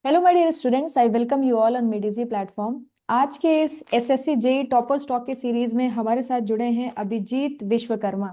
Hello my dear students, I welcome you all on made easy platform. आज के इस SSC JE toppers talk के series में हमारे साथ जुड़े हैं अभिजीत विश्वकर्मा।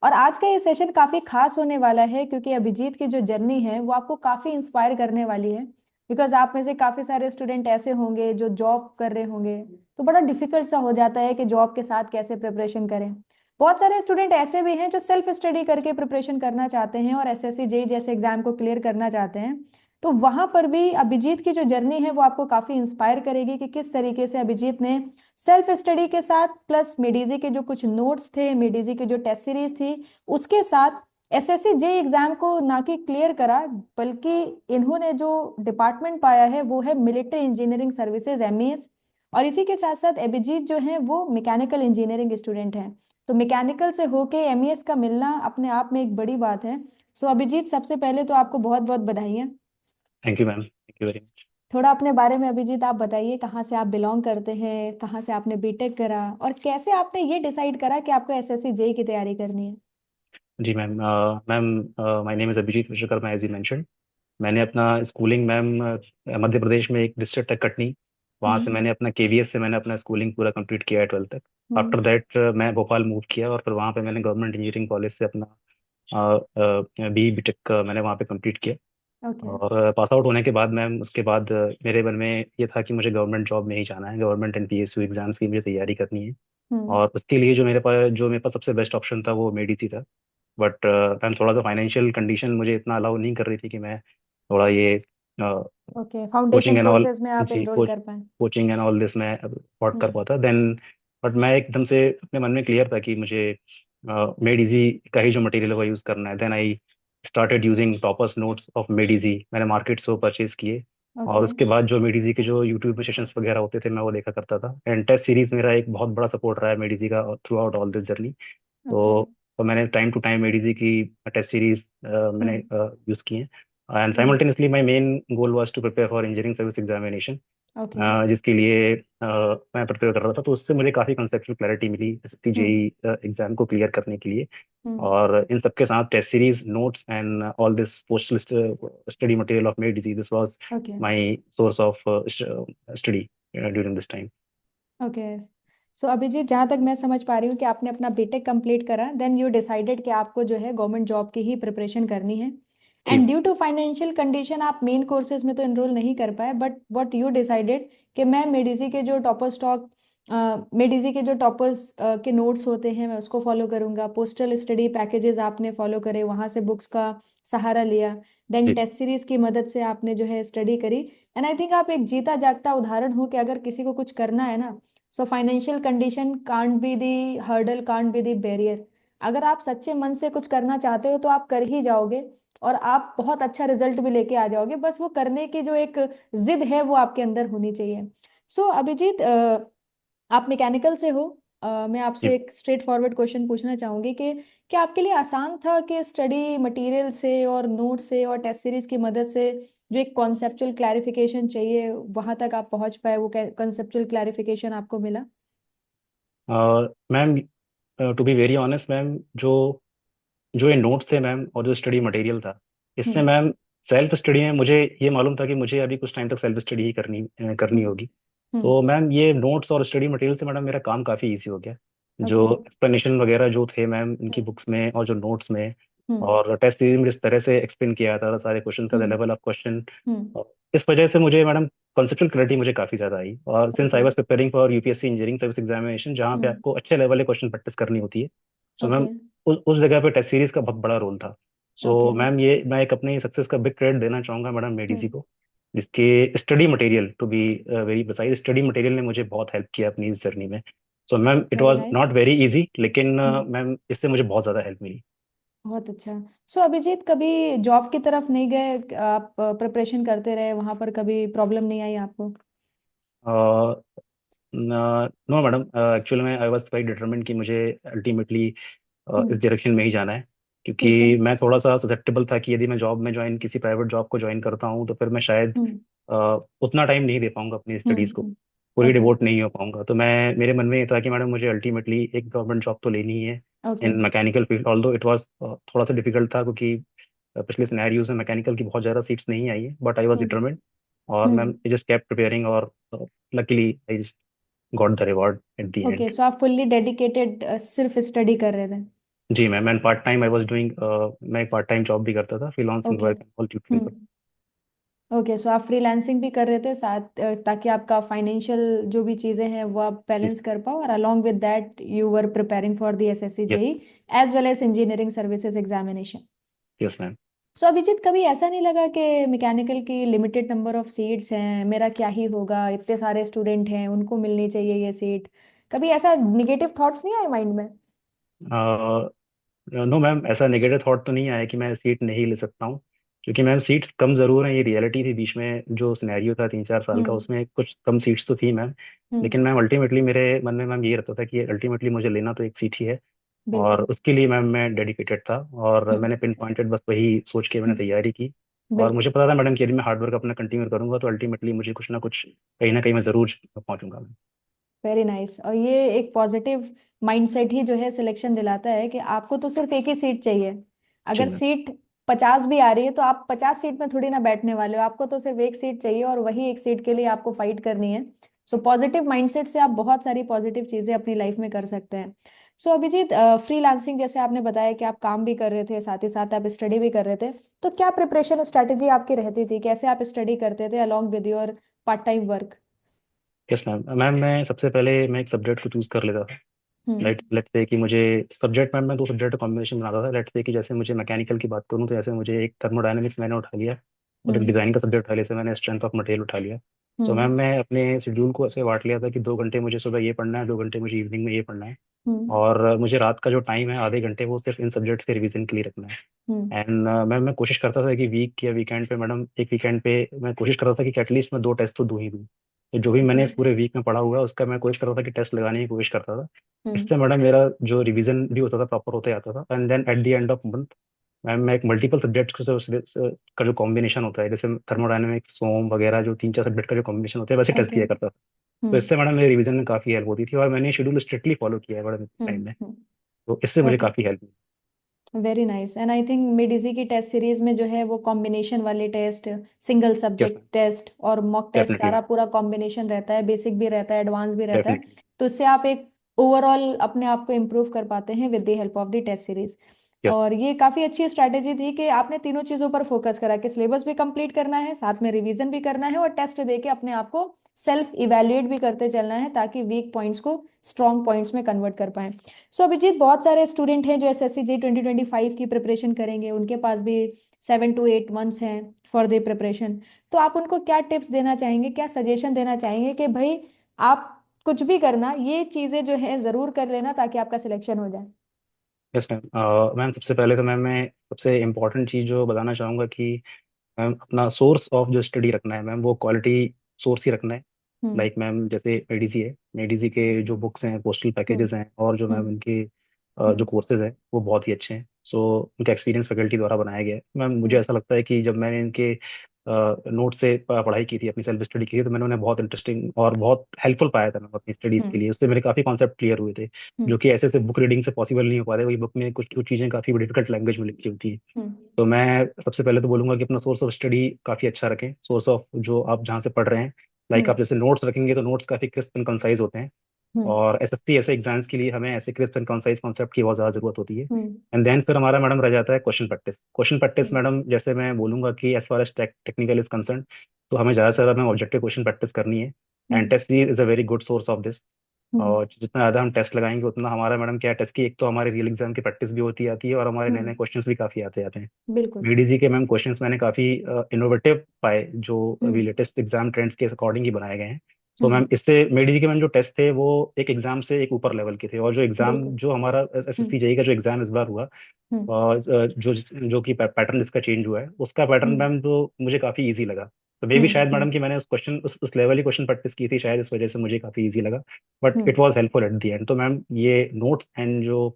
और आज का ये सेशन काफी खास होने वाला है क्योंकि अभिजीत की जो जर्नी है वो आपको काफी इंस्पायर करने वाली है। बिकॉज आप में से काफी सारे स्टूडेंट ऐसे होंगे जो जॉब कर रहे होंगे, तो बड़ा डिफिकल्ट सा हो जाता है कि जॉब के साथ कैसे प्रिपरेशन करें। बहुत सारे स्टूडेंट ऐसे भी हैं जो सेल्फ स्टडी करके प्रिपरेशन करना चाहते हैं और एसएससी जेई जैसे एग्जाम को क्लियर करना चाहते हैं। तो वहां पर भी अभिजीत की जो जर्नी है वो आपको काफी इंस्पायर करेगी कि किस तरीके से अभिजीत ने सेल्फ स्टडी के साथ प्लस मेडिजी के जो कुछ नोट्स थे, मेडिजी की जो टेस्ट सीरीज थी, उसके साथ एसएससी जे एग्जाम को ना कि क्लियर करा, बल्कि इन्होंने जो डिपार्टमेंट पाया है वो है मिलिट्री इंजीनियरिंग सर्विसेज एमईएस। और इसी के साथ साथ अभिजीत जो है वो मैकेनिकल इंजीनियरिंग स्टूडेंट हैं। तो मैकेनिकल से होके एमईएस का मिलना अपने आप में एक बड़ी बात है। सो अभिजीत, सबसे पहले तो आपको बहुत बहुत बधाई। Thank you ma'am, thank you very much. थोड़ा अपने बारे में अभिजीत आप बताइए, कहाँ से आप बिलोंग करते हैं, कहाँ से आपने बीटेक करा और कैसे आपने ये डिसाइड करा कि आपको एसएससी जेई की तैयारी करनी है। जी ma'am. Ma'am, my name is Abhijeet Vishwakarma as you mention. मैंने अपना स्कूलिंग मैम मध्य प्रदेश में एक डिस्ट्रिक्ट है कटनी। वहाँ से हम्म। मैंने अपना केवीएस से मैंने अपना स्कूलिंग पूरा कंप्लीट किया है 12th तक। हम्म। आफ्टर दैट मैं भोपाल मूव किया और फिर वहाँ पे मैंने गवर्नमेंट इंजीनियरिंग कॉलेज से अपना बी बीटेक मैंने वहाँ पे कंप्लीट किया। ओके। और पास आउट होने के बाद मैम उसके बाद मेरे मन में ये था कि मुझे गवर्नमेंट जॉब में ही जाना है, गवर्नमेंट एंड पीएसयू एग्जाम्स की मुझे तैयारी करनी है। हम्म। और उसके लिए जो मेरे पास सबसे बेस्ट ऑप्शन था वो मेडिसी था। बट मैम थोड़ा सा फाइनेंशियल कंडीशन मुझे इतना अलाउ नहीं कर रही थी कि मैं थोड़ा ये okay, coaching foundation and all. Courses में आप जी, एनरोल कर पाए। कोचिंग एंड ऑल दिस मैं अफोर्ड कर हम्म। पाता देन। बट मैं एकदम से अपने मन में क्लियर था कि मुझे मेड इजी का ही जो मटेरियल है वो यूज़ करना है। Then I started using toppers notes of Made Easy, मैंने मार्केट से वो परचेज किए। और ओके। उसके बाद जो मेड इजी के जो यूट्यूब पे सेशंस वगैरह होते थे मैं वो देखा करता था। एंड टेस्ट सीरीज मेरा एक बहुत बड़ा सपोर्ट रहा है मेड इजी का throughout all this journey. Okay. तो मैंने टाइम टू टाइम एडीजी की टेस्ट सीरीज मैंने हम्म। यूज़ की हैं। And hmm. Simultaneously my main goal was to prepare for engineering service examination, okay. जिसके लिए मैं प्रिपेयर कर रहा था। तो उससे मुझे काफ़ी कंसेप्चुअल क्लैरिटी मिली एसएससी हम्म। जेई एग्जाम को क्लियर करने के लिए। हम्म। और इन सबके साथ test series notes and all this post study material of Made Easy, this was okay. My source of study during this time. Okay. So Abhijit, जहाँ तक मैं समझ पा रही हूँ कि आपने अपना बीटेक कंप्लीट करा, देन यू डिसाइडेड कि आपको जो है गवर्नमेंट जॉब की ही प्रिपरेशन करनी है। जी। And due to financial condition आप मेन कोर्सेज में तो एनरोल नहीं कर पाए, बट व्हाट यू डिसाइडेड कि मैं मेडिजी के जो टॉपर स्टॉक मेडिजी के जो टॉपर्स के नोट्स होते हैं मैं उसको फॉलो करूंगा। पोस्टल स्टडी पैकेजेस आपने फॉलो करे, वहां से बुक्स का सहारा लिया। देन जी। टेस्ट सीरीज की मदद से आपने जो है स्टडी करी। एंड आई थिंक आप एक जीता जागता उदाहरण हो कि अगर किसी को कुछ करना है ना, so financial condition can't be the hurdle, can't be the barrier. अगर आप सच्चे मन से कुछ करना चाहते हो तो आप कर ही जाओगे और आप बहुत अच्छा रिजल्ट भी लेके आ जाओगे। बस वो करने की जो एक जिद है वो आपके अंदर होनी चाहिए। सो अभिजीत, आप मैकेनिकल से हो। मैं आपसे जी। एक स्ट्रेट फॉरवर्ड क्वेश्चन पूछना चाहूंगी कि क्या आपके लिए आसान था कि स्टडी मटेरियल से और नोट से और टेस्ट सीरीज की मदद से जो एक कॉन्सेप्चुअल क्लैरिफिकेशन चाहिए वहां तक आप पहुंच पाए, वो कॉन्सेप्चुअल क्लैरिफिकेशन आपको मिला? Ma'am, to be very honest ma'am, जो जो ये नोट्स थे मैम और जो स्टडी मटेरियल था, इससे हम्म। मैम सेल्फ स्टडी में मुझे ये मालूम था कि मुझे अभी कुछ टाइम तक सेल्फ स्टडी ही करनी हम्म। होगी। हम्म। तो मैम ये नोट्स और स्टडी मटेरियल से मैडम मेरा काम काफ़ी इजी हो गया। जो ओके। एक्सप्लेनेशन वगैरह जो थे मैम इनकी बुक्स में और जो नोट्स में, हम्म। और टेस्ट सीरीज में जिस तरह से एक्सप्लेन किया था सारे क्वेश्चन का हम्म। लेवल ऑफ क्वेश्चन, हम्म। इस वजह से मुझे मैडम कॉन्सेप्चुअल क्लैरिटी मुझे काफ़ी ज़्यादा आई। और since I okay. Was preparing for UPSC engineering service examination जहाँ पे हम्म। आपको अच्छे लेवल के क्वेश्चन प्रैक्टिस करनी होती है, सो ओके। मैम उस जगह पे टेस्ट सीरीज का बहुत बड़ा रोल था। ओके। सो मैम ये मैं एक अपनी सक्सेस का बिग क्रेडिट देना चाहूँगा मैडम मेडीसी हम्म। को, जिसके study material to be very precise, study material ने मुझे बहुत हेल्प किया अपनी इस जर्नी में। So ma'am it very was nice. Not very easy, लेकिन हम्म। मैम इससे मुझे बहुत ज़्यादा हेल्प मिली। बहुत अच्छा। सो अभिजीत, कभी जॉब की तरफ नहीं गए, आप प्रिपरेशन करते रहे, वहां पर कभी प्रॉब्लम नहीं आई आपको? नो मैडम, एक्चुअली मैं आई वाज क्वाइट डिटरमिन्ड कि मुझे अल्टीमेटली इस हम्म। डायरेक्शन में ही जाना है। क्योंकि ठीक है। मैं थोड़ा सा ससेप्टेबल था कि यदि मैं जॉब में ज्वाइन किसी प्राइवेट जॉब को ज्वाइन करता हूँ तो फिर मैं शायद हम्म। अ, उतना टाइम नहीं दे पाऊंगा अपनी हम्म। स्टडीज़ को, पूरी ओके। डिवोट नहीं हो पाऊंगा। तो मैं मेरे मन में ये था कि मैडम मुझे अल्टीमेटली एक गवर्नमेंट जॉब तो लेनी ही है okay. In mechanical field. Although it was थोड़ा सा डिफिकल्ट था क्योंकि पिछले सिनेरियोज में मैकेनिकल की बहुत ज़्यादा सीट्स नहीं आई है, but I was hmm. Determined और ma'am hmm. Just kept preparing, और luckily I just got the reward at the okay, end. So आप फुल्ली डेडिकेटेड सिर्फ स्टडी कर रहे थे? जी मैम, मैं part time I was doing, मैं एक पार्ट टाइम जॉब भी करता था, freelancing okay. Work and all tutorial पर। हम्म। ओके, सो आप फ्रीलांसिंग भी कर रहे थे साथ, ताकि आपका फाइनेंशियल जो भी चीज़ें हैं वो आप जी। बैलेंस कर पाओ, और along with that you were preparing for the SSC yes. JE as well as engineering services examination. Yes ma'am. So Abhijeet, कभी ऐसा नहीं लगा कि मैकेनिकल की लिमिटेड नंबर ऑफ सीट्स हैं, मेरा क्या ही होगा, इतने सारे स्टूडेंट हैं, उनको मिलनी चाहिए ये सीट? कभी ऐसा निगेटिव थॉट्स नहीं आए माइंड में? नो मैम, ऐसा नेगेटिव थॉट तो नहीं आया कि मैं सीट नहीं ले सकता हूँ, क्योंकि मैम सीट्स कम ज़रूर हैं, ये रियलिटी थी। बीच में जो सिनेरियो था 3-4 साल का, हम्म। उसमें कुछ कम सीट्स तो थी मैम। हम्म। लेकिन मैम अल्टीमेटली मेरे मन में मैम ये रहता था कि अल्टीमेटली मुझे लेना तो एक सीट ही है, और बिल्कुल। उसके लिए मैम मैं डेडिकेटेड था, और हम्म। मैंने पिन पॉइंटेड बस वही सोच के मैंने हम्म। तैयारी की। और बिल्कुल। मुझे पता था मैडम कि यदि मैं हार्ड वर्क अपना कंटिन्यू करूंगा तो अल्टीमेटली मुझे कुछ ना कुछ, कहीं ना कहीं मैं ज़रूर पहुंचूंगा मैम। Very nice. और ये एक पॉजिटिव माइंडसेट ही जो है सिलेक्शन दिलाता है कि आपको तो सिर्फ एक ही सीट चाहिए। जी अगर मैम। सीट 50 भी आ रही है तो आप 50 सीट में थोड़ी ना बैठने वाले हो, आपको तो सिर्फ एक सीट चाहिए और वही एक सीट के लिए आपको फाइट करनी है। सो पॉजिटिव माइंडसेट से आप बहुत सारी पॉजिटिव चीजें अपनी लाइफ में कर सकते हैं। सो अभिजीत, फ्रीलांसिंग जैसे आपने बताया कि आप काम भी कर रहे थे, साथ ही साथ आप स्टडी भी कर रहे थे, तो क्या प्रिपरेशन स्ट्रेटेजी आपकी रहती थी? कैसे आप स्टडी करते थे along with your part time work? Yes ma'am. Ma'am मैं सबसे पहले मैं एक सब्जेक्ट को चूज़ कर लेता था। हम्म। लेट्स से कि मुझे सब्जेक्ट, मैम मैं दो सब्जेक्ट कॉम्बिनेशन बनाता था। लेट्स से कि जैसे मुझे मैकेनिकल की बात करूँ तो ऐसे मुझे एक थर्मोडायनेमिक्स मैंने उठा लिया, और एक हम्म। डिज़ाइन का सब्जेक्ट उठा लिया, जैसे मैंने स्ट्रेंथ ऑफ मटेरियल उठा लिया। तो मैम हम्म। मैं अपने शेड्यूल को ऐसे बांट लिया था कि 2 घंटे मुझे सुबह ये पढ़ना है, 2 घंटे मुझे इवनिंग में ये पढ़ना है, हम्म। और मुझे रात का जो टाइम है आधे घंटे वो सिर्फ इन सब्जेक्ट्स के रिवीजन के लिए रखना है। हम्म। एंड मैम मैं कोशिश करता था कि वीक या वीकेंड पे, मैडम एक वीकेंड पे मैं कोशिश करता था कि एटलीस्ट मैं 2 टेस्ट तो दूँ ही दूँ। तो जो भी मैंने इस ओके। पूरे वीक में पढ़ा हुआ है उसका मैं कोशिश करता था कि टेस्ट लगाने की कोशिश करता था। हम्म। इससे मैडम मेरा जो रिवीजन भी होता था प्रॉपर होते जाता था। And then at the end of month ma'am मैं एक मल्टीपल सब्जेक्ट्स का जो कॉम्बिनेशन होता है, जैसे थर्मोडायनेमिक्स, सोम वगैरह, जो 3-4 सब्जेक्ट का जो कॉम्बिनेशन होता है, वैसे टेस्ट ओके। किया करता था। तो हम्म। इससे मैडम मेरे रिवीजन में काफ़ी हेल्प होती थी, और मैंने शेड्यूल स्ट्रिक्टली फॉलो किया है मैडम टाइम में। हम्म। तो इससे मुझे ओके। काफ़ी हेल्प हुई। Very nice. And I think made easy की टेस्ट सीरीज में जो है वो कॉम्बिनेशन वाले test, single yes subject ma'am. Test और मॉक टेस्ट, डेफिनेटली सारा पूरा कॉम्बिनेशन रहता है, बेसिक भी रहता है, एडवांस भी रहता है। डेफिनेटली। तो इससे आप एक ओवरऑल अपने आप को इम्प्रूव कर पाते हैं with the help of the test series. Yes. और ये काफ़ी अच्छी स्ट्रैटेजी थी कि आपने तीनों चीज़ों पर फोकस करा कि सिलेबस भी कंप्लीट करना है, साथ में रिवीजन भी करना है, और टेस्ट दे के अपने आप को सेल्फ इवेल्युएट भी करते चलना है, ताकि वीक पॉइंट्स को स्ट्रॉन्ग पॉइंट्स में कन्वर्ट कर पाएं। सो अभिजीत, बहुत सारे स्टूडेंट हैं जो एसएससी जी 2025 की प्रिपरेशन करेंगे, उनके पास भी 7 to 8 मंथ्स हैं फॉर द प्रिपरेशन। तो आप उनको क्या टिप्स देना चाहेंगे, क्या सजेशन देना चाहेंगे कि भाई आप कुछ भी करना, ये चीज़ें जो है ज़रूर कर लेना ताकि आपका सिलेक्शन हो जाए? Yes ma'am. मैम सबसे पहले तो मैम मैं सबसे इम्पोर्टेंट चीज़ जो बताना चाहूँगा कि मैम अपना सोर्स ऑफ जो स्टडी रखना है मैम, वो क्वालिटी सोर्स ही रखना है। हम्म। लाइक मैम जैसे मेडिजी है, मेडिजी के जो बुक्स हैं, पोस्टल हम्म। पैकेजेस हैं, और जो मैम हम्म। उनके जो हम्म। कोर्सेज हैं वो बहुत ही अच्छे हैं। सो उनका एक्सपीरियंस फैकल्टी द्वारा बनाया गया है मैम। मुझे हम्म। ऐसा लगता है कि जब मैंने इनके नोट से पढ़ाई की थी, अपनी सेल्फ स्टडी की थी, तो मैंने उन्हें बहुत इंटरेस्टिंग और बहुत हेल्पफुल पाया था मैम अपनी स्टडीज़ के हम्म। लिए। उससे मेरे काफ़ी कॉन्सेप्ट क्लियर हुए थे, हम्म। जो कि ऐसे ऐसे बुक रीडिंग से पॉसिबल नहीं हो पाते। वही बुक में कुछ कुछ चीज़ें काफ़ी डिफिकल्ट लैंग्वेज में लिखी होती है। हम्म। तो मैं सबसे पहले तो बोलूंगा कि अपना सोर्स ऑफ स्टडी काफ़ी अच्छा रखें, सोर्स ऑफ जो आप जहाँ से पढ़ रहे हैं। लाइक हम्म। आप जैसे नोट्स रखेंगे तो नोट्स काफ़ी क्रिस्प एंड कंसाइज होते हैं, हम्म। और एसएससी ऐसे एग्जाम्स के लिए हमें ऐसे क्रिस्प एंड कंसाइज कॉन्सेप्ट की बहुत ज़्यादा जरूरत होती है। हम्म। एंड देन फिर हमारा मैडम रह जाता है question practice. Question practice hmm. Madam, जैसे मैं बोलूंगा कि as far as technical is concerned, तो हमें ज़्यादा से ज़्यादा हमें ऑब्जेक्टिव क्वेश्चन प्रैक्टिस करनी है। And hmm. Test series is a very good source of this. Hmm. और जितना ज़्यादा हम टेस्ट लगाएंगे उतना हमारा मैडम क्या है, टेस्ट की एक तो हमारे रियल एग्जाम की प्रैक्टिस भी होती आती है, और हमारे नए नए हम्म। क्वेश्चंस भी काफ़ी आते आते हैं। बिल्कुल। बीडीजी के मैम क्वेश्चंस मैंने काफ़ी इनोवेटिव पाए, जो अभी हम्म। लेटेस्ट एग्जाम ट्रेंड्स के अकॉर्डिंग ही बनाए गए हैं। सो मैम हम्म। इससे मेडीजी के मैम जो टेस्ट थे वो एक एग्जाम से एक ऊपर लेवल के थे, और जो एग्जाम बिल्कुल। जो हमारा हम्म। एसएससी जेई का जो एग्जाम इस बार हुआ, हम्म। और जो जो कि पैटर्न इसका चेंज हुआ है, उसका पैटर्न हम्म। मैम जो मुझे काफ़ी इजी लगा। तो मे भी हम्म। शायद मैडम कि मैंने उस क्वेश्चन उस लेवल ही क्वेश्चन प्रैक्टिस की थी, शायद इस वजह से मुझे काफ़ी इजी लगा। But hmm. It was helpful eight the and. तो मैम ये नोट्स एंड जो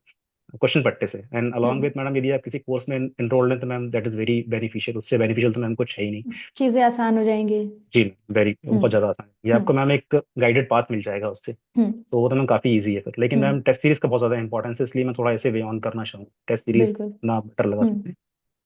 क्वेश्चन प्रैक्टिस है, and along hmm. With madam यदि आप किसी कोर्स में इनरोल्ड हैं तो ma'am that is very beneficial. उससे बेनिफिशियल तो मैम कुछ है ही नहीं। चीज़ें आसान हो जाएंगी। जी। वेरी हम्म। बहुत ज़्यादा आसान है ये, आपको हम्म। मैम एक गाइडेड पाथ मिल जाएगा उससे। हम्म। तो वो तो मैम काफ़ी ईजी है फिर। लेकिन हम्म। मैम टेस्ट सीरीज का बहुत ज़्यादा इंपॉर्टेंस है, इसलिए मैं थोड़ा ऐसे वे ऑन करना चाहूँ, टेस्ट सीरीज बिल्कुल। ना बेटर लगा हम्म। सकते हैं।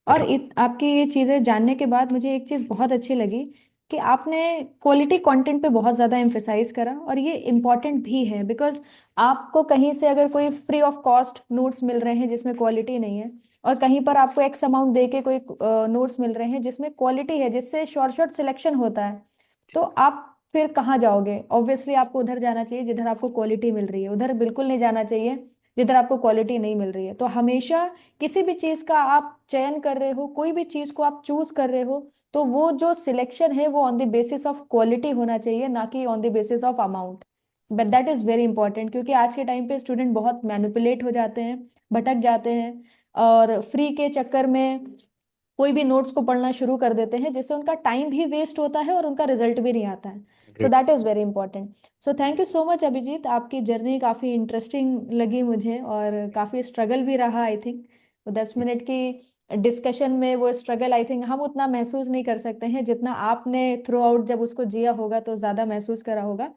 और जी। आपकी ये चीज़ें जानने के बाद मुझे एक चीज़ बहुत अच्छी लगी कि आपने क्वालिटी कंटेंट पे बहुत ज़्यादा एम्फेसाइज करा, और ये इम्पॉर्टेंट भी है बिकॉज आपको कहीं से अगर कोई फ्री ऑफ कॉस्ट नोट्स मिल रहे हैं जिसमें क्वालिटी नहीं है, और कहीं पर आपको एक्स अमाउंट दे के कोई नोट्स मिल रहे हैं जिसमें क्वालिटी है, जिससे शॉर्ट शॉर्ट सिलेक्शन होता है, तो आप फिर कहाँ जाओगे? ऑब्वियसली आपको उधर जाना चाहिए जिधर आपको क्वालिटी मिल रही है, उधर बिल्कुल नहीं जाना चाहिए जिधर आपको क्वालिटी नहीं मिल रही है। तो हमेशा किसी भी चीज़ का आप चयन कर रहे हो, कोई भी चीज़ को आप चूज कर रहे हो, तो वो जो सिलेक्शन है वो on the basis of quality होना चाहिए, ना कि on the basis of amount. But that is very important, क्योंकि आज के टाइम पे स्टूडेंट बहुत मैनिपुलेट हो जाते हैं, भटक जाते हैं, और फ्री के चक्कर में कोई भी नोट्स को पढ़ना शुरू कर देते हैं, जिससे उनका टाइम भी वेस्ट होता है और उनका रिजल्ट भी नहीं आता है। So great. That is very important. So thank you so much Abhijeet, आपकी जर्नी काफ़ी इंटरेस्टिंग लगी मुझे, और काफ़ी स्ट्रगल भी रहा आई थिंक। 10 मिनट की डिस्कशन में वो स्ट्रगल आई थिंक हम उतना महसूस नहीं कर सकते हैं जितना आपने थ्रू आउट जब उसको जिया होगा तो ज़्यादा महसूस करा होगा।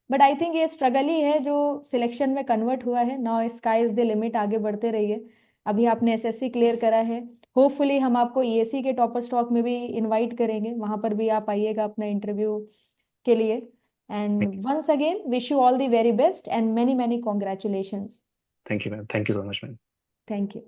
बट आई थिंक ये स्ट्रगल ही है जो सिलेक्शन में कन्वर्ट हुआ है। Now sky is the limit, आगे बढ़ते रहिए। अभी आपने एसएससी क्लियर करा है, होपफुली हम आपको ईएससी के टॉपर स्टॉक में भी इनवाइट करेंगे, वहां पर भी आप आइएगा अपना इंटरव्यू के लिए। And thank you. Once again wish you all the very best and many many congratulations. Thank you ma'am, thank you so much ma'am. Thank you.